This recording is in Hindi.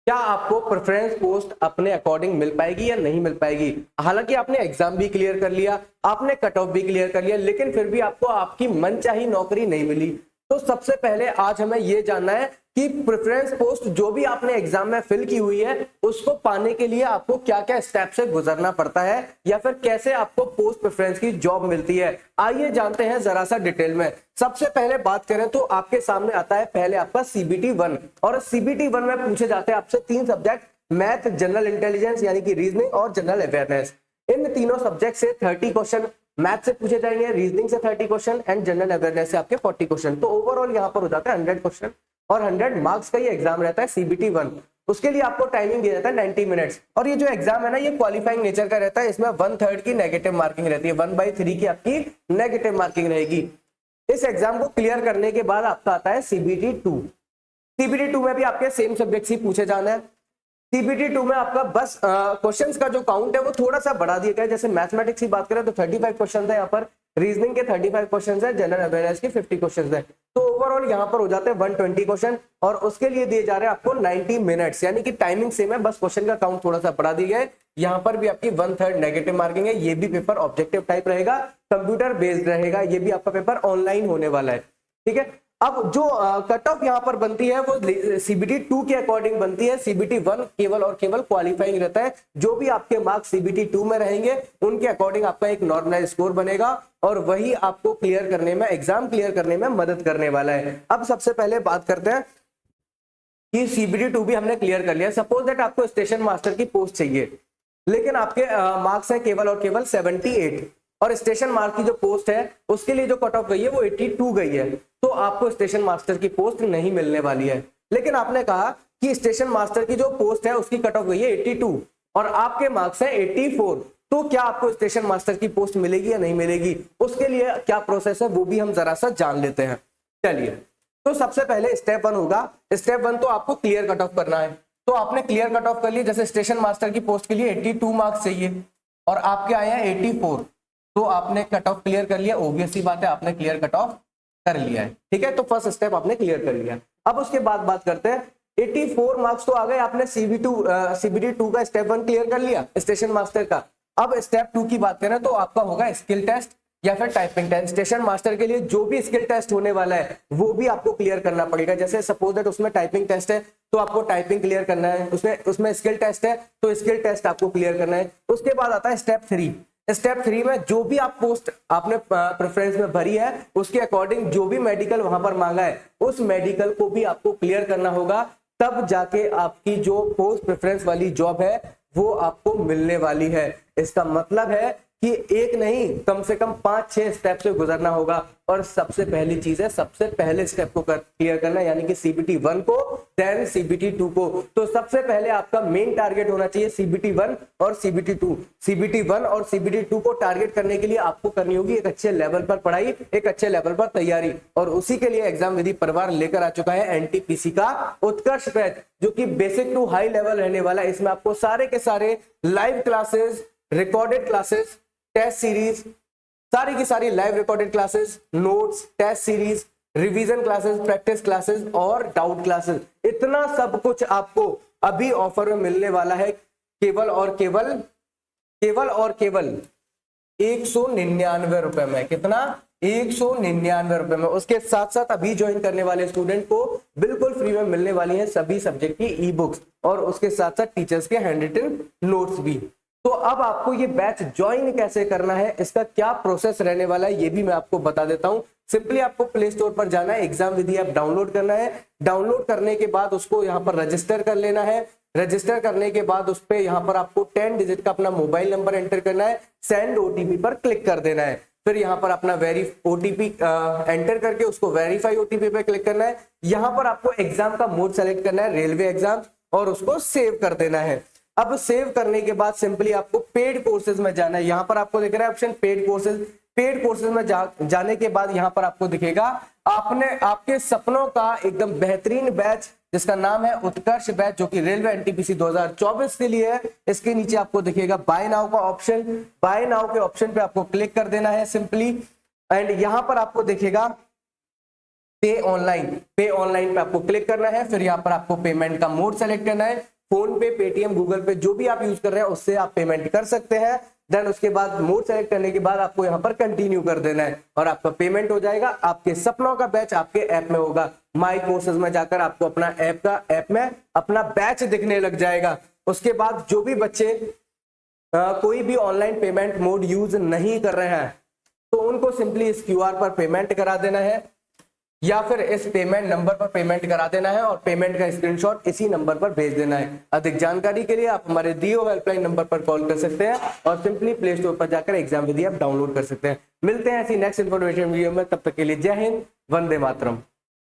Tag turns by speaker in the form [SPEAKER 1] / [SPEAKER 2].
[SPEAKER 1] क्या आपको प्रेफरेंस पोस्ट अपने अकॉर्डिंग मिल पाएगी या नहीं मिल पाएगी। हालांकि आपने एग्जाम भी क्लियर कर लिया, आपने कट ऑफ भी क्लियर कर लिया, लेकिन फिर भी आपको आपकी मनचाही नौकरी नहीं मिली। तो सबसे पहले आज हमें यह जानना है कि प्रेफरेंस पोस्ट जो भी आपने एग्जाम में फिल की हुई है उसको पाने के लिए आपको क्या क्या स्टेप से गुजरना पड़ता है, या फिर कैसे आपको पोस्ट प्रेफरेंस की जॉब मिलती है। आइए जानते हैं जरा सा डिटेल में। सबसे पहले बात करें तो आपके सामने आता है पहले आपका सीबीटी 1, और सीबीटी 1 में पूछे जाते हैं आपसे 3 सब्जेक्ट, मैथ, जनरल इंटेलिजेंस यानी कि रीजनिंग और जनरल अवेयरनेस। इन तीनों सब्जेक्ट से 30 क्वेश्चन मैथ से पूछे जाएंगे, रीजनिंग से 30 क्वेश्चन एंड जनरल अवेयरनेस से आपके 40 क्वेश्चन। तो ओवरऑल यहाँ पर हो जाता है 100 क्वेश्चन और 100 मार्क्स का ये एग्जाम रहता है सीबीटी 1। उसके लिए आपको टाइमिंग दिया जाता है 90 मिनट्स। और ये जो एग्जाम है ना, ये क्वालिफाइंग नेचर का रहता है। इसमें 1/3 की नेगेटिव मार्किंग रहती है, 1/3 की आपकी नेगेटिव मार्किंग रहेगी। इस एग्जाम को क्लियर करने के बाद आपका आता है सीबीटी 2। सीबीटी 2 में भी आपके सेम सब्जेक्ट ही पूछे जाना है। सीबीटी 2 में आपका बस क्वेश्चंस का जो काउंट है वो थोड़ा सा बढ़ा दिया गया है। जैसे मैथमेटिक्स की बात करें तो 35 क्वेश्चन है यहाँ पर, रीजनिंग के 35 क्वेश्चन है, जनरल अवेयरनेस के 50 क्वेश्चन है। तो ओवरऑल यहाँ पर हो जाते हैं 120 क्वेश्चन, और उसके लिए दिए जा रहे हैं आपको 90 मिनट्स, यानी कि टाइमिंग सेम है, बस क्वेश्चन का काउंट थोड़ा सा बढ़ा दिया गया है। यहाँ पर भी आपकी 1/3 नेगेटिव मार्किंग है। ये भी पेपर ऑब्जेक्टिव टाइप रहेगा, कंप्यूटर बेस्ड रहेगा। ये भी आपका पेपर ऑनलाइन होने वाला है, ठीक है। अब जो कट ऑफ यहाँ पर बनती है वो सीबीटी 2 के अकॉर्डिंग बनती है। सीबीटी 1 केवल और केवल क्वालिफाइंग रहता है। जो भी आपके मार्क्स सीबीटी 2 में रहेंगे उनके अकॉर्डिंग आपका एक नॉर्मलाइज स्कोर बनेगा, और वही आपको क्लियर करने में, एग्जाम क्लियर करने में मदद करने वाला है। अब सबसे पहले बात करते हैं कि सीबीटी 2 भी हमने क्लियर कर लिया। सपोज दैट आपको स्टेशन मास्टर की पोस्ट चाहिए, लेकिन आपके मार्क्स है केवल और केवल 78, और स्टेशन मास्टर की जो पोस्ट है उसके लिए जो कट ऑफ गई है वो 82 गई है। तो आपको स्टेशन मास्टर की पोस्ट नहीं मिलने वाली है। लेकिन आपने कहा कि स्टेशन मास्टर की जो पोस्ट है उसकी कट ऑफ गई है 82 और आपके मार्क्स है 84, तो क्या आपको स्टेशन मास्टर की पोस्ट मिलेगी या नहीं मिलेगी, उसके लिए क्या प्रोसेस है वो भी हम जरा सा जान लेते हैं। चलिए, तो सबसे पहले स्टेप 1 होगा। स्टेप 1 तो आपको क्लियर कट ऑफ करना है। तो आपने क्लियर कट ऑफ कर लिया। जैसे स्टेशन मास्टर की पोस्ट के लिए 82 मार्क्स चाहिए और आपके आए हैं 84, तो आपने कट ऑफ क्लियर कर लिया। ऑब्वियस सी बात है, आपने क्लियर कट ऑफ कर लिया है, ठीक है। तो फर्स्ट स्टेप आपने क्लियर कर लिया। अब उसके बाद बात करते हैं, 84 मार्क्स तो आ गए, आपने सीबीटी 2 का स्टेप 1 क्लियर कर लिया स्टेशन मास्टर का। अब स्टेप 2 की बात करें तो आपका होगा स्किल टेस्ट या फिर टाइपिंग टेस्ट। स्टेशन मास्टर के लिए जो भी स्किल टेस्ट होने वाला है वो भी आपको क्लियर करना पड़ेगा। जैसे सपोज दैट उसमें टाइपिंग टेस्ट है तो आपको टाइपिंग क्लियर करना है, उसमें स्किल टेस्ट है तो स्किल टेस्ट आपको क्लियर करना है। उसके बाद आता है स्टेप 3। स्टेप 3 में जो भी आप पोस्ट आपने प्रेफरेंस में भरी है उसके अकॉर्डिंग जो भी मेडिकल वहां पर मांगा है उस मेडिकल को भी आपको क्लियर करना होगा, तब जाके आपकी जो पोस्ट प्रेफरेंस वाली जॉब है वो आपको मिलने वाली है। इसका मतलब है कि एक नहीं, कम से कम 5-6 स्टेप से गुजरना होगा। और सबसे पहली चीज है, सबसे पहले स्टेप को क्लियर करना, यानी कि सीबीटी 1 को, देन सीबीटी 2 को। तो सबसे पहले आपका मेन टारगेट होना चाहिए सीबीटी 1 और सीबीटी 2। सीबीटी 1 और सीबीटी 2 को टारगेट करने के लिए आपको करनी होगी एक अच्छे लेवल पर पढ़ाई, एक अच्छे लेवल पर तैयारी, और उसी के लिए एग्जाम विधि परिवार लेकर आ चुका है एनटीपीसी का उत्कर्ष बैच, जो कि बेसिक टू हाई लेवल रहने वाला है। इसमें आपको सारे के सारे live classes, recorded classes, test series, सारी की सारी live recorded classes, notes, test series, revision classes, practice classes और डाउट क्लासेस, इतना सब कुछ आपको अभी ऑफर में मिलने वाला है केवल और केवल 199 रुपए में। कितना? 199 रुपए में। उसके साथ साथ अभी ज्वाइन करने वाले स्टूडेंट को बिल्कुल फ्री में मिलने वाली है सभी सब्जेक्ट की ई बुक्स, और उसके साथ साथ टीचर्स के हैंड रिटन नोट्स भी। तो अब आपको ये बैच ज्वाइन कैसे करना है, इसका क्या प्रोसेस रहने वाला है, ये भी मैं आपको बता देता हूं। सिंपली आपको प्ले स्टोर पर जाना है, एग्जाम विधि ऐप डाउनलोड करना है। डाउनलोड करने के बाद उसको यहाँ पर रजिस्टर कर लेना है। रजिस्टर करने के बाद उस पर यहाँ पर आपको 10 डिजिट का अपना मोबाइल नंबर एंटर करना है, सेंड ओटीपी पर क्लिक कर देना है। फिर यहाँ पर अपना ओटीपी एंटर करके उसको वेरीफाई ओटीपी पे क्लिक करना है। यहाँ पर आपको एग्जाम का मोड सेलेक्ट करना है, रेलवे एग्जाम, और उसको सेव कर देना है। अब सेव करने के बाद सिंपली आपको पेड कोर्सेज में जाना है। यहाँ पर आपको दिख रहा है option paid courses. Paid courses में जाने के बाद यहाँ पर आपको दिखेगा आपके सपनों का एकदम बेहतरीन बैच जिसका नाम है उत्कर्ष बैच, जो कि रेलवे एनटीपीसी 2024 के लिए है। इसके नीचे आपको दिखेगा बाय नाउ का ऑप्शन। बाय नाउ के ऑप्शन पे आपको क्लिक कर देना है सिंपली, एंड यहाँ पर आपको दिखेगा पे ऑनलाइन। पे ऑनलाइन पे आपको क्लिक करना है। फिर यहाँ पर आपको पेमेंट का मोड सेलेक्ट करना है। फोन पे, पेटीएम, गूगल पे, जो भी आप यूज कर रहे हैं उससे आप पेमेंट कर सकते हैं। देन उसके बाद मोड सेलेक्ट करने के बाद आपको यहाँ पर कंटिन्यू कर देना है और आपका पेमेंट हो जाएगा। आपके सपनों का बैच आपके ऐप में होगा। माई कोर्सेज में जाकर आपको अपना ऐप में अपना बैच दिखने लग जाएगा। उसके बाद जो भी बच्चे कोई भी ऑनलाइन पेमेंट मोड यूज नहीं कर रहे हैं तो उनको सिंपली इस क्यूआर पर पेमेंट करा देना है या फिर इस पेमेंट नंबर पर पेमेंट करा देना है और पेमेंट का स्क्रीनशॉट इसी नंबर पर भेज देना है। अधिक जानकारी के लिए आप हमारे दिए हुए हेल्पलाइन नंबर पर कॉल कर सकते हैं और सिंपली प्ले स्टोर पर जाकर एग्जाम विधि आप डाउनलोड कर सकते हैं। मिलते हैं ऐसी नेक्स्ट इन्फॉर्मेशन वीडियो में, तब तक के लिए जय हिंद, वंदे मातरम।